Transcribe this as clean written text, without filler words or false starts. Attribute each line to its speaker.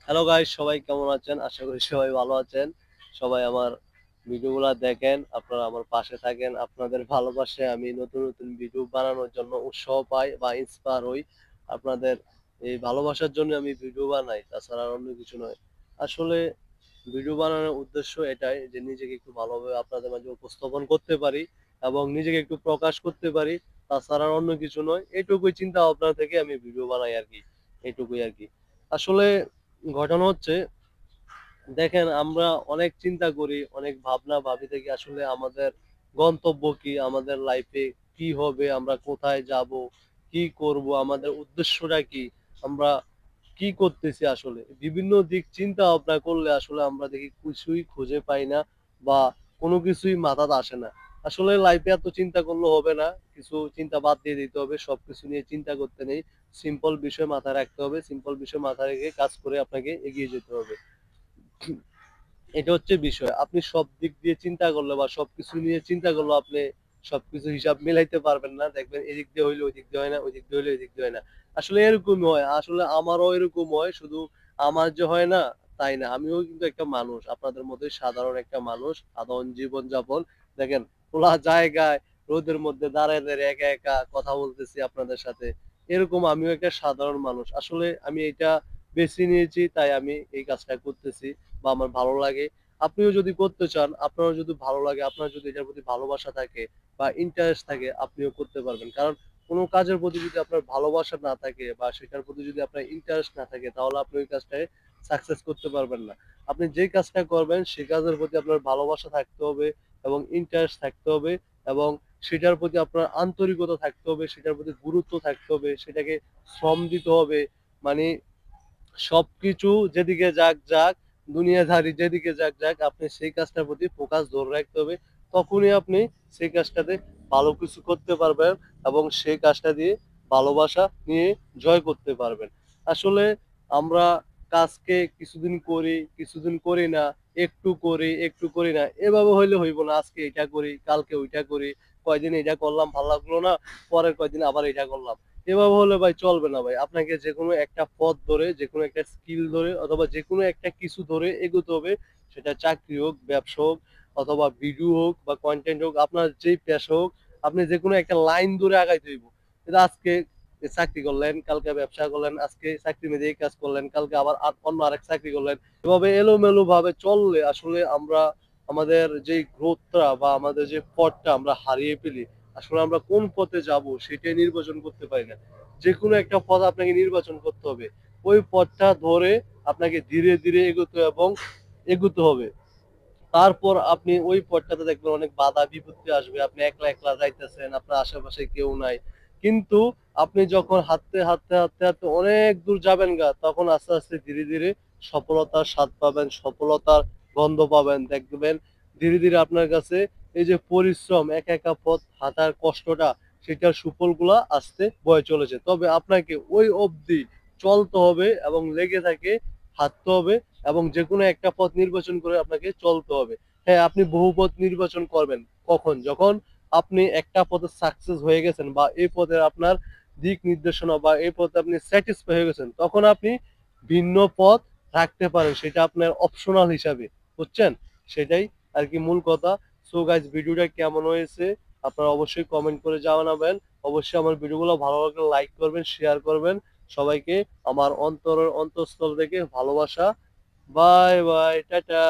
Speaker 1: Hello guys, সবাই কেমন আছেন? আশা করি সবাই ভালো আছেন। সবাই আমার ভিডিওগুলা দেখেন, আপনারা আমার পাশে থাকেন। আপনাদের ভালোবাসায় আমি নতুন নতুন ভিডিও বানানোর জন্য উৎসাহ পাই বা ইন্সপায়ার হই। আপনাদের এই ভালোবাসার জন্য আমি ভিডিও বানাই, তাছাড়া আর অন্য কিছু নয়। আসলে ভিডিও বানানোর উদ্দেশ্য এটাই যে নিজেকে একটু ভালোভাবে আপনাদের মাঝে উপস্থাপন করতে পারি এবং নিজেকে একটু প্রকাশ করতে পারি। তাছাড়া আর অন্য কিছু নয়। এইটুকুই চিন্তা ভাবনা থেকে আমি ভিডিও বানাই আরকি। এইটুকুই আরকি। আসলে ঘটনা হচ্ছে, দেখেন আমরা অনেক চিন্তা করি, অনেক ভাবনা ভাবি থেকে আসলে আমাদের গন্তব্য কি, আমাদের লাইফে কি হবে, আমরা কোথায় যাব, কি করব, আমাদের উদ্দেশ্যটা কি, আমরা কি করতেছি আসলে। বিভিন্ন দিক চিন্তা ভাবনা করলে আসলে আমরা দেখি কিছুই খুঁজে পাই না বা কোনো কিছুই মাথাতে আসে না। আসলে লাইফে এত চিন্তা করলে হবে না। কিছু চিন্তা বাদ দিয়ে দিতে হবে। সবকিছু নিয়ে চিন্তা করতে নেই। সিম্পল বিষয় মাথায় রাখতে হবে। সিম্পল বিষয় মাথায় রেখে কাজ করে আপনাকে এগিয়ে যেতে হবে। এটা হচ্ছে বিষয়। আপনি সব দিক দিয়ে চিন্তা করলে বা সবকিছু নিয়ে চিন্তা করলেও আপনি সবকিছু হিসাব মিলাইতে পারবেন না। দেখবেন এদিক দিয়ে হইলে ওইদিক দিয়ে হয় না, ওইদিক দিয়ে হইলে এদিক দিয়ে হয় না। আসলে এরকমই হয়। আসলে আমারও এরকম হয়। শুধু আমার যে হয় না তাই না। আমিও কিন্তু একটা মানুষ। আপনাদের মতোই সাধারণ একটা মানুষ। সাধারণ জীবনযাপন। দেখেন খোলা জায়গায় রোদের মধ্যে দাঁড়ায়, দাঁড়ায় একা, একা কথা বলতেছি আপনাদের সাথে। এরকম আমিও একটা সাধারণ মানুষ। আসলে আমি এটা বেছে নিয়েছি তাই আমি এই কাজটা করতেছি। বা আমার ভালো লাগে। আপনিও যদি করতে চান, আপনারও যদি ভালো লাগে, আপনার যদি এটার প্রতি ভালোবাসা থাকে বা ইন্টারেস্ট থাকে, আপনিও করতে পারবেন। কারণ কোন কাজের প্রতি যদি আপনার ভালোবাসা না থাকে বা সেটার প্রতি যদি আপনার ইন্টারেস্ট না থাকে, তাহলে আপনি ওই কাজটায় সাকসেস করতে পারবেন না। আপনি যে কাজটা করবেন, সেই কাজের প্রতি আপনার ভালোবাসা থাকতে হবে এবং ইন্টারেস্ট থাকতে হবে এবং সেটার প্রতি আপনার আন্তরিকতা থাকতে হবে, সেটার প্রতি গুরুত্ব থাকতে হবে, সেটাকে শ্রম দিতে হবে। মানে সবকিছু যেদিকে যাক, যাক, দুনিয়াদারি যেদিকে যাক, যাক, আপনি সেই কাজটার প্রতি ফোকাস ধরে রাখতে হবে। তখনই আপনি সেই কাজটাতে ভালো কিছু করতে পারবেন এবং সেই কাজটা দিয়ে ভালোবাসা নিয়ে জয় করতে পারবেন। আসলে আমরা কাজকে কিছুদিন করি, কিছুদিন করি না, একটু করি, একটু করি না। এভাবে হইলে হইব না। আজকে এটা করি, কালকে ওইটা করি, কয়দিন এটা করলাম ভাল লাগলো না, পরের কয়দিন আবার এটা করলাম। এভাবে হলে ভাই চলবে না ভাই। আপনাকে যেকোনো একটা পথ ধরে, যেকোনো একটা স্কিল ধরে অথবা যেকোনো একটা কিছু ধরে এগোতে হবে। সেটা চাকরি হোক, ব্যবসা হোক অথবা ভিডিও হোক বা কনটেন্ট হোক, আপনার যেই পেশা হোক, আপনি যেকোনো একটা লাইন ধরে আগাইতে হইব। কিন্তু আজকে চাকরি করলেন, কালকে ব্যবসা করলেন, আজকে চাকরি মেয়ে এই কাজ করলেন, কালকে আবার অন্য আরেক চাকরি করলেন। এভাবে এলোমেলো ভাবে চললে আসলে আমরা আমাদের যেই গ্রোথটা বা আমাদের যে পথটা আমরা হারিয়ে ফেলি। আসলে আমরা কোন পথে যাব সেটাই নির্বাচন করতে পারি না। যেকোনো একটা পথ আপনাকে নির্বাচন করতে হবে। ওই পথটা ধরে আপনাকে ধীরে, ধীরে এগোতে এবং এগুতে হবে। তারপর আপনি ওই পথটাতে দেখবেন অনেক বাধা বিপত্তি আসবে। আপনি একলা, একলা যাইতেছেন, আপনার আশেপাশে কেউ নাই। কিন্তু আপনি যখন হাঁটতে, হাঁটতে, হাঁটতে, হাঁটতে অনেক দূর যাবেন তখন আস্তে, আস্তে ধীরে, ধীরে সফলতার স্বাদ পাবেন, সফলতার গন্ধ পাবেন। দেখবেন ধীরে, ধীরে আপনার কাছে এই যে পরিশ্রম, একা, একা পথ হাঁটার কষ্টটা, সেটার সুফলগুলা আসতে বয়ে চলেছে। তবে আপনাকে ওই অবধি চলতে হবে এবং লেগে থাকে হাঁটতে হবে এবং যেকোনো একটা পথ নির্বাচন করে আপনাকে চলতে হবে। হ্যাঁ, আপনি বহু পথ নির্বাচন করবেন। কখন? যখন আপনি একটা পথে সাকসেস হয়ে গেছেন বা এই পথে আপনার দিক নির্দেশনা বা এই পথে আপনি স্যাটিসফাই হয়ে গেছেন, তখন আপনি ভিন্ন পথ রাখতে পারেন। সেটা আপনার অপশনাল হিসাবে। বুঝছেন? সেটাই আরকি মূল কথা। সো গাইস, ভিডিওটা কেমন হয়েছে আপনারা অবশ্যই কমেন্ট করে জানাবেন। অবশ্যই আমার ভিডিওগুলো ভালো লাগলে লাইক করবেন, শেয়ার করবেন। সবাইকে আমার অন্তরের অন্তঃস্থল থেকে ভালোবাসা। Bye, bye. টাটা।